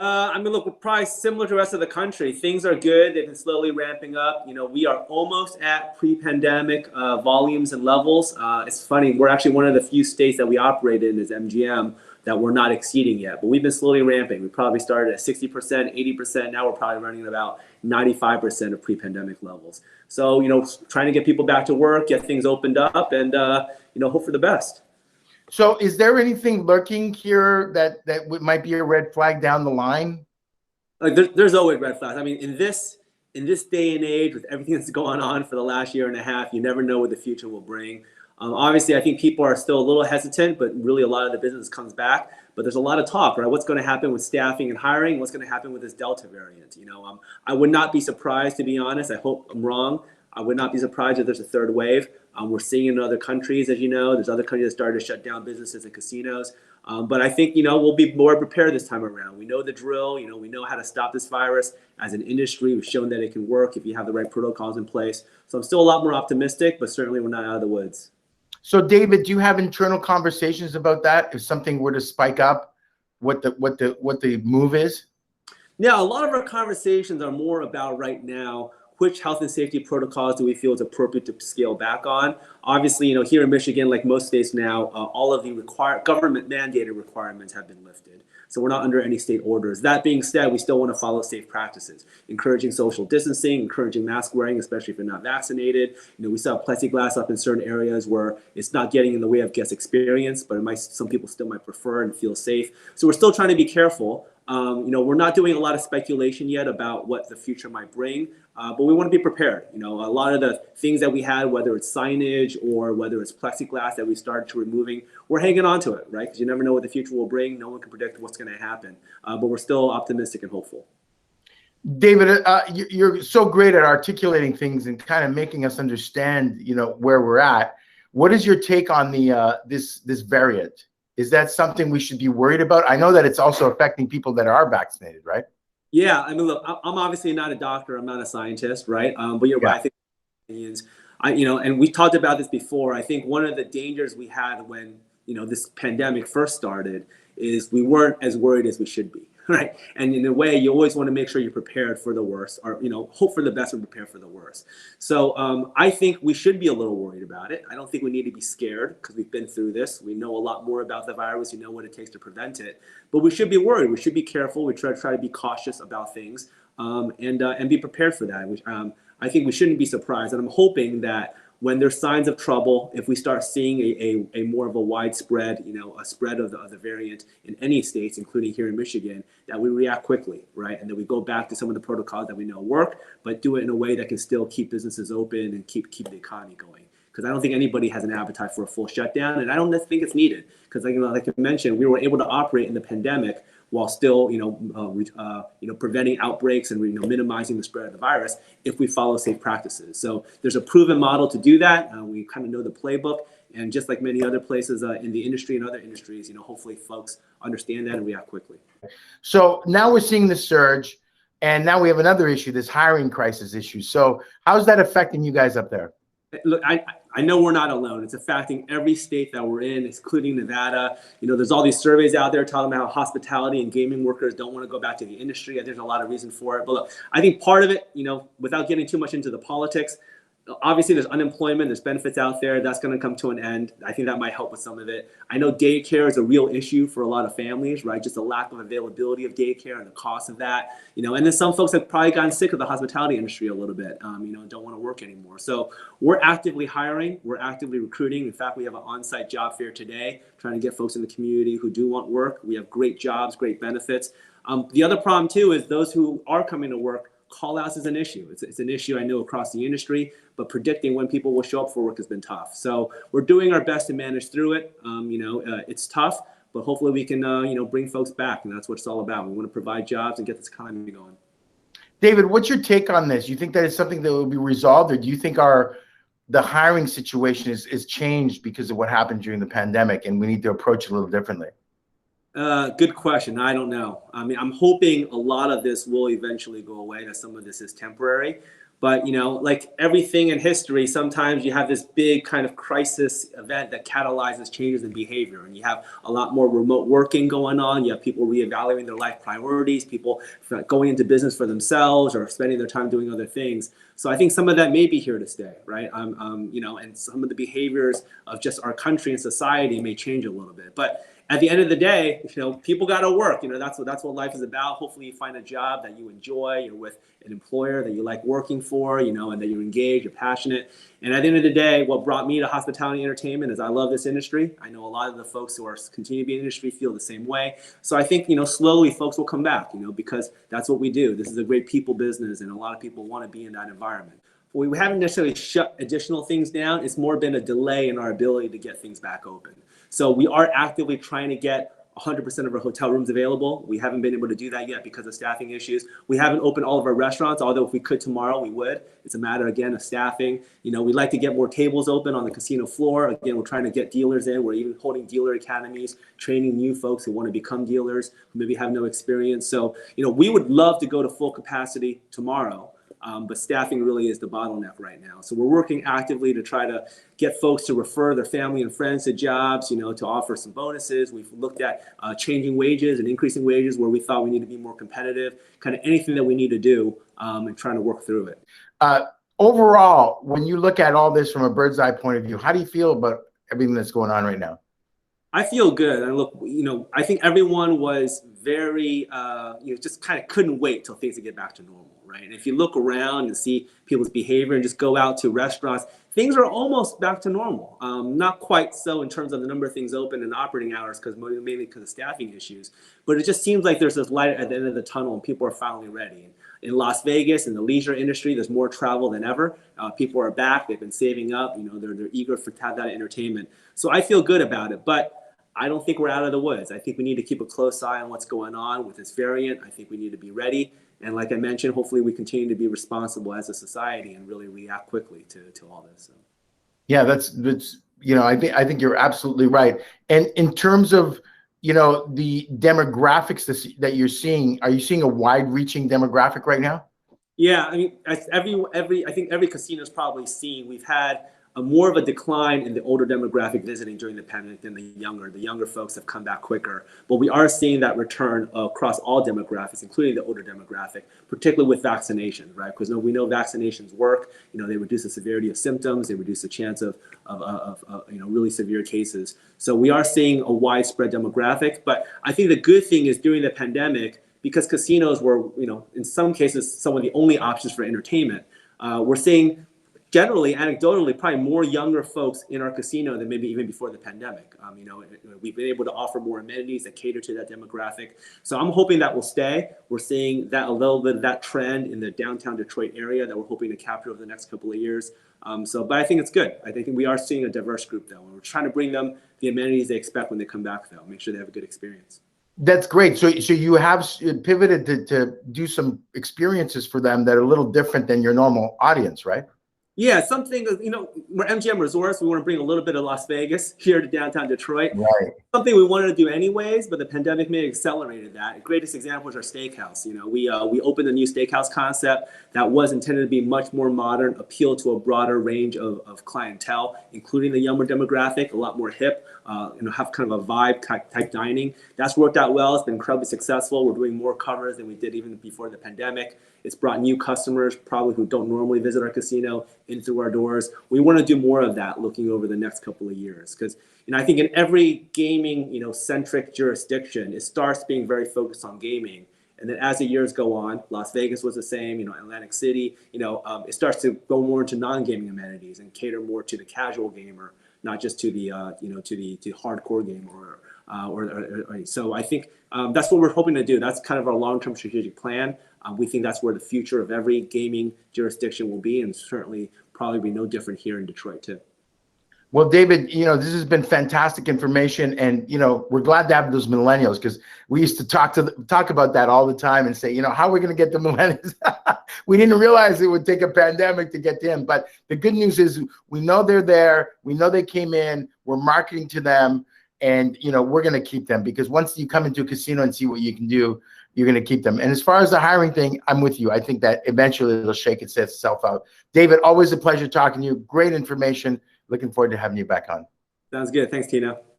I mean, look, we're probably similar to the rest of the country. Things are good. They've been slowly ramping up. You know, we are almost at pre-pandemic volumes and levels. It's funny, we're actually one of the few states that we operate in as MGM that we're not exceeding yet. But we've been slowly ramping. We probably started at 60%, 80%. Now we're probably running at about 95% of pre-pandemic levels. So, you know, trying to get people back to work, get things opened up, and, you know, hope for the best. So is there anything lurking here that might be a red flag down the line? Like there's always red flags. I mean, in this day and age, with everything that's going on for the last year and a half, you never know what the future will bring. Obviously, I think people are still a little hesitant, but really a lot of the business comes back. But there's a lot of talk, right? What's going to happen with staffing and hiring? What's going to happen with this Delta variant? You know, I would not be surprised, to be honest. I hope I'm wrong. I would not be surprised if there's a third wave. We're seeing it in other countries, as you know. There's other countries that started to shut down businesses and casinos. But I think, you know, we'll be more prepared this time around. We know the drill. You know, we know how to stop this virus as an industry. We've shown that it can work if you have the right protocols in place. So I'm still a lot more optimistic, but certainly we're not out of the woods. So, David, do you have internal conversations about that? If something were to spike up, what the move is? Yeah, a lot of our conversations are more about right now, which health and safety protocols do we feel is appropriate to scale back on? Obviously, you know, here in Michigan, like most states now, all of the government mandated requirements have been lifted. So we're not under any state orders. That being said, we still want to follow safe practices, encouraging social distancing, encouraging mask wearing, especially if you're not vaccinated. You know, we saw plexiglass up in certain areas where it's not getting in the way of guest experience, but some people still might prefer and feel safe. So we're still trying to be careful. You know, we're not doing a lot of speculation yet about what the future might bring, but we want to be prepared. You know, a lot of the things that we had, whether it's signage or whether it's plexiglass that we started to removing, we're hanging on to it, right? Because you never know what the future will bring. No one can predict what's going to happen, but we're still optimistic and hopeful. David, you're so great at articulating things and kind of making us understand, you know, where we're at. What is your take on the this variant? Is that something we should be worried about? I know that it's also affecting people that are vaccinated, right? Yeah, I mean, look, I'm obviously not a doctor. I'm not a scientist, right? But you're right. I think opinions. You know, and we talked about this before. I think one of the dangers we had when, you know, this pandemic first started is we weren't as worried as we should be, right? And in a way, you always want to make sure you're prepared for the worst, or, you know, hope for the best and prepare for the worst. So I think we should be a little worried about it. I don't think we need to be scared because we've been through this. We know a lot more about the virus. We know what it takes to prevent it. But we should be worried. We should be careful. We try to be cautious about things and be prepared for that. I think we shouldn't be surprised. And I'm hoping that when there's signs of trouble, if we start seeing a more of a widespread, you know, a spread of the variant in any states, including here in Michigan, that we react quickly, right? And that we go back to some of the protocols that we know work, but do it in a way that can still keep businesses open and keep the economy going. Because I don't think anybody has an appetite for a full shutdown, and I don't think it's needed. Because, like I mentioned, we were able to operate in the pandemic while still, preventing outbreaks and minimizing the spread of the virus if we follow safe practices. So there's a proven model to do that. We kind of know the playbook, and just like many other places in the industry and other industries, you know, hopefully folks understand that and react quickly. So now we're seeing the surge, and now we have another issue, this hiring crisis issue. So how's that affecting you guys up there? Look, I know we're not alone. It's affecting every state that we're in, including Nevada. You know, there's all these surveys out there talking about how hospitality and gaming workers don't want to go back to the industry. There's a lot of reason for it. But look, I think part of it, you know, without getting too much into the politics, obviously there's unemployment, there's benefits out there. That's going to come to an end. I think that might help with some of it. I know daycare is a real issue for a lot of families, right? Just the lack of availability of daycare and the cost of that, you know, and then some folks have probably gotten sick of the hospitality industry a little bit, you know, don't want to work anymore. So we're actively hiring, we're actively recruiting. In fact, we have an on-site job fair today, trying to get folks in the community who do want work. We have great jobs, great benefits. The other problem too is those who are coming to work, call-outs is an issue. It's an issue I know across the industry, but predicting when people will show up for work has been tough. So we're doing our best to manage through it. It's tough, but hopefully we can, bring folks back, and that's what it's all about. We want to provide jobs and get this economy going. David, what's your take on this? You think that it's something that will be resolved, or do you think the hiring situation is changed because of what happened during the pandemic, and we need to approach it a little differently? Good question. I don't know. I mean, I'm hoping a lot of this will eventually go away, that some of this is temporary. But, like everything in history, sometimes you have this big kind of crisis event that catalyzes changes in behavior. And you have a lot more remote working going on. You have people reevaluating their life priorities, people going into business for themselves or spending their time doing other things. So I think some of that may be here to stay, right? And some of the behaviors of just our country and society may change a little bit. But at the end of the day, people got to work. That's what life is about. Hopefully you find a job that you enjoy. You're with an employer that you like working for, and that you're engaged, you're passionate. And at the end of the day, what brought me to hospitality and entertainment is I love this industry. I know a lot of the folks who are continue to be in the industry feel the same way. So I think, slowly folks will come back, because that's what we do. This is a great people business, and a lot of people want to be in that environment. We haven't necessarily shut additional things down. It's more been a delay in our ability to get things back open. So we are actively trying to get 100% of our hotel rooms available. We haven't been able to do that yet because of staffing issues. We haven't opened all of our restaurants, although if we could tomorrow, we would. It's a matter, again, of staffing. We'd like to get more tables open on the casino floor. Again, we're trying to get dealers in. We're even holding dealer academies, training new folks who want to become dealers, who maybe have no experience. So, we would love to go to full capacity tomorrow. But staffing really is the bottleneck right now. So we're working actively to try to get folks to refer their family and friends to jobs, to offer some bonuses. We've looked at changing wages and increasing wages where we thought we need to be more competitive, kind of anything that we need to do and trying to work through it. Overall, when you look at all this from a bird's eye point of view, how do you feel about everything that's going on right now? I feel good. And look, I think everyone was very, just kind of couldn't wait till things would get back to normal, right? And if you look around and see people's behavior and just go out to restaurants, things are almost back to normal. Not quite so in terms of the number of things open and operating hours, mainly because of staffing issues. But it just seems like there's this light at the end of the tunnel and people are finally ready. In Las Vegas, in the leisure industry, there's more travel than ever. People are back. They've been saving up. They're eager to have that entertainment. So I feel good about it. But I don't think we're out of the woods. I think we need to keep a close eye on what's going on with this variant. I think we need to be ready. And like I mentioned, hopefully we continue to be responsible as a society and really react quickly to all this. So. Yeah, that's I think you're absolutely right. And in terms of the demographics that you're seeing, are you seeing a wide-reaching demographic right now? Yeah, I mean, I think every casino is probably seen. We've had more of a decline in the older demographic visiting during the pandemic than the younger. The younger folks have come back quicker, but we are seeing that return across all demographics, including the older demographic, particularly with vaccinations, right? Because we know vaccinations work. They reduce the severity of symptoms, they reduce the chance of really severe cases. So we are seeing a widespread demographic. But I think the good thing is during the pandemic, because casinos were, in some cases, some of the only options for entertainment, we're seeing generally, anecdotally, probably more younger folks in our casino than maybe even before the pandemic. We've been able to offer more amenities that cater to that demographic. So I'm hoping that will stay. We're seeing that a little bit of that trend in the downtown Detroit area that we're hoping to capture over the next couple of years. But I think it's good. I think we are seeing a diverse group though. And we're trying to bring them the amenities they expect when they come back though. Make sure they have a good experience. That's great. So you have pivoted to do some experiences for them that are a little different than your normal audience, right? Yeah, something, we're MGM Resorts. We want to bring a little bit of Las Vegas here to downtown Detroit. Right. Something we wanted to do anyways, but the pandemic may have accelerated that. The greatest example is our steakhouse. We opened a new steakhouse concept that was intended to be much more modern, appeal to a broader range of clientele, including the younger demographic, a lot more hip, have kind of a vibe type dining. That's worked out well. It's been incredibly successful. We're doing more covers than we did even before the pandemic. It's brought new customers, probably who don't normally visit our casino, in through our doors. We want to do more of that looking over the next couple of years. Because I think in every gaming centric jurisdiction, it starts being very focused on gaming. And then as the years go on, Las Vegas was the same, Atlantic City, it starts to go more into non-gaming amenities and cater more to the casual gamer, not just to the, to hardcore gamer. So I think that's what we're hoping to do. That's kind of our long-term strategic plan. We think that's where the future of every gaming jurisdiction will be, and certainly probably be no different here in Detroit too. Well, David, this has been fantastic information, and we're glad to have those millennials, because we used to talk about that all the time and say, how are we going to get the millennials? We didn't realize it would take a pandemic to get them, but the good news is we know they're there. We know they came in. We're marketing to them, and we're going to keep them, because once you come into a casino and see what you can do, you're going to keep them. And as far as the hiring thing, I'm with you. I think that eventually it'll shake itself out. David, always a pleasure talking to you. Great information. Looking forward to having you back on. Sounds good. Thanks, Tino.